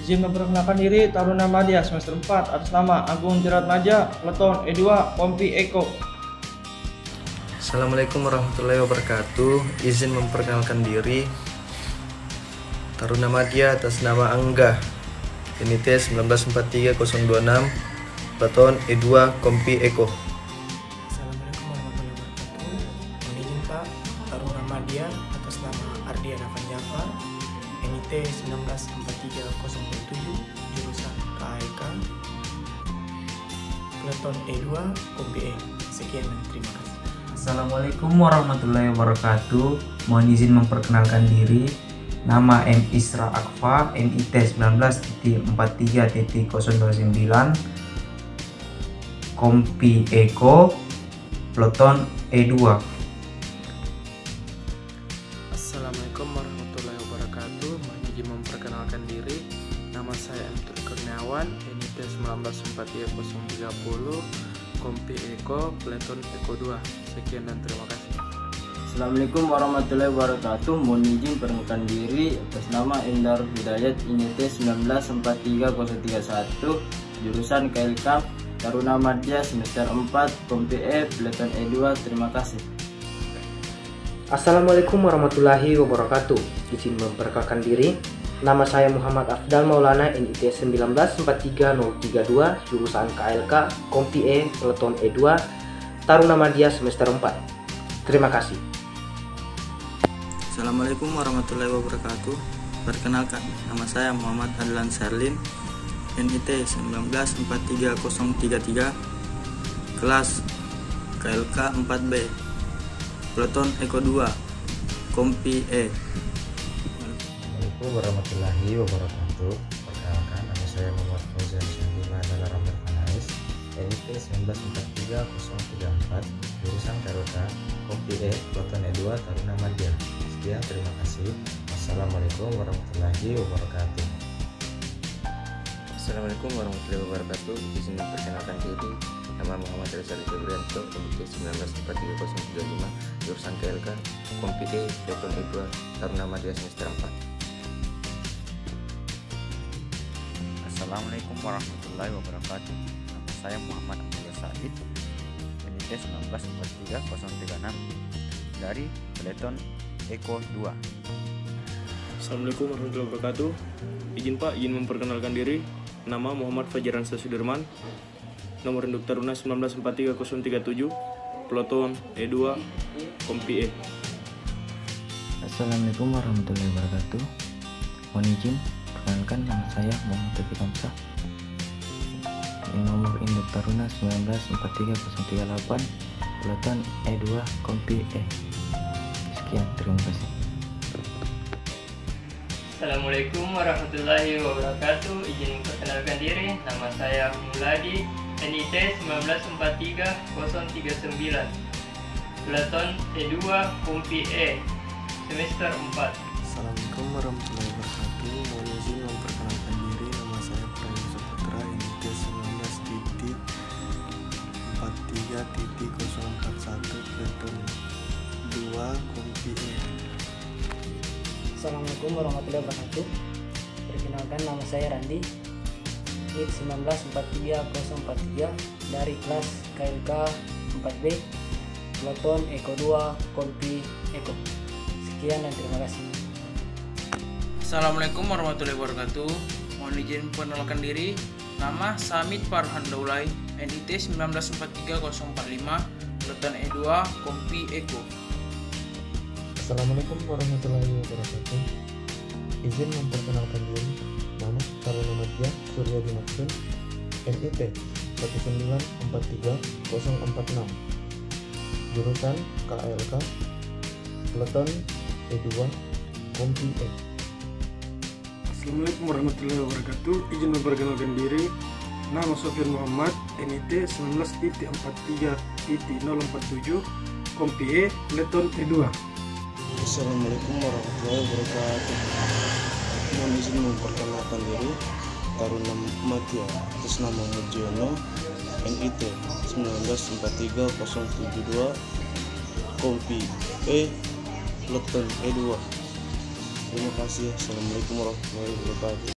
Izin memperkenalkan diri, Taruna Madya semester 4 atas nama Agung Jerat Maja, Peleton E2, Kompi Eko. Assalamualaikum warahmatullahi wabarakatuh. Izin memperkenalkan diri, Taruna Madya atas nama Angga, NIT 1943026, Peleton E2, Kompi Eko. Assalamualaikum warahmatullahi wabarakatuh. Mohon izin Pak, Taruna Madya atas nama Ardian Afan Jafar, NIT 1943007, jurusan KAIK, Peleton E2, Kompi E. Sekian dan terima kasih. Assalamualaikum warahmatullahi wabarakatuh. Mohon izin memperkenalkan diri. Nama M. Isra Akfa, NIT 19.43.029, Kompi Eko, Peleton E2. Assalamualaikum warahmatullahi wabarakatuh. Mohon izin memperkenalkan diri. Nama saya M. Kurniawan, NIT 1943030, Kompi Eko, Peleton Eko 2. Sekian dan terima kasih. Assalamualaikum warahmatullahi wabarakatuh. Mohon izin perkenalkan diri atas nama Endar Hidayat, NIT 1943031, jurusan KLK, Taruna Madya semester 4, Kompi E, Peleton E2. Terima kasih. Assalamualaikum warahmatullahi wabarakatuh. Izin memperkenalkan diri. Nama saya Muhammad Afdal Maulana, NIT 1943032, jurusan KLK, Kompi E, Peleton E2, Taruna Madya semester 4. Terima kasih. Assalamualaikum warahmatullahi wabarakatuh. Perkenalkan, nama saya Muhammad Adlan Serlin, NIT 1943033, kelas KLK 4B, Peleton Eko 2, Kompi E. Assalamualaikum warahmatullahi wabarakatuh. Perkenalkan, nama saya Muhammad Fauzan Syahima Adalah Rahmat Fanais, NIT 1943034, jurusan KLK, Kompi E, Peleton E2, Taruna Madya. Sekian, terima kasih. Wassalamualaikum warahmatullahi wabarakatuh. Assalamualaikum warahmatullahi wabarakatuh. Izin memperkenalkan diri. Nama Muhammad Rizal Febrianto, NIT 1943035, jurusan KLK, Kompi E, Peleton E2, Taruna Madya semester 4. Assalamualaikum warahmatullahi wabarakatuh. Nama saya Muhammad Abdullah Said, NIT 1943036, dari Peleton Eko 2. Assalamualaikum warahmatullahi wabarakatuh. Izin memperkenalkan diri. Nama Muhammad Fajaran Sudirman, nomor induk Taruna 1943037, Peleton E2, Kompi E. Assalamualaikum warahmatullahi wabarakatuh. Mohon izin perkenalkan, nama saya Muhammad Taufik Hamzah, nomor induk Taruna 1943038, Peleton E2, Kompi E. Sekian, terima kasih. Assalamualaikum warahmatullahi wabarakatuh. Izin memperkenalkan diri. Nama saya Muladi, NIT 1943039, Peleton E2, Kompi E, semester 4. Assalamualaikum warahmatullahi wabarakatuh. Mohon izin memperkenalkan diri. Nama saya Prayu Saputra, NIT 19.43.041, Peleton 2, Kompi E. Assalamualaikum warahmatullahi wabarakatuh. Perkenalkan, nama saya Randi, NIT 1943043, dari kelas KLK 4B, Peleton Eko 2, Kompi Eko. Sekian dan terima kasih. Assalamualaikum warahmatullahi wabarakatuh. Mohon izin memperkenalkan diri. Nama Samit Farhan Daulay, NIT 1943045, Peleton E2, Kompi Eko. Assalamualaikum warahmatullahi wabarakatuh. Izin memperkenalkan diri. Nama Taruna Madya Surya Dimaksud, NIT 1943046, jurusan KLK, Peleton E2, Kompi E. Assalamualaikum warahmatullahi wabarakatuh. Izin memperkenalkan diri. Nama Sofyan Muhammad, NIT 19.43.047, Kompi E, Peleton E2. Assalamualaikum warahmatullahi wabarakatuh. Mohon izin memperkenalkan diri. Taruna Madya atas nama Mujiono, NIT 1943072, Kompi E, Peleton E2. Terima kasih. Assalamualaikum warahmatullahi wabarakatuh.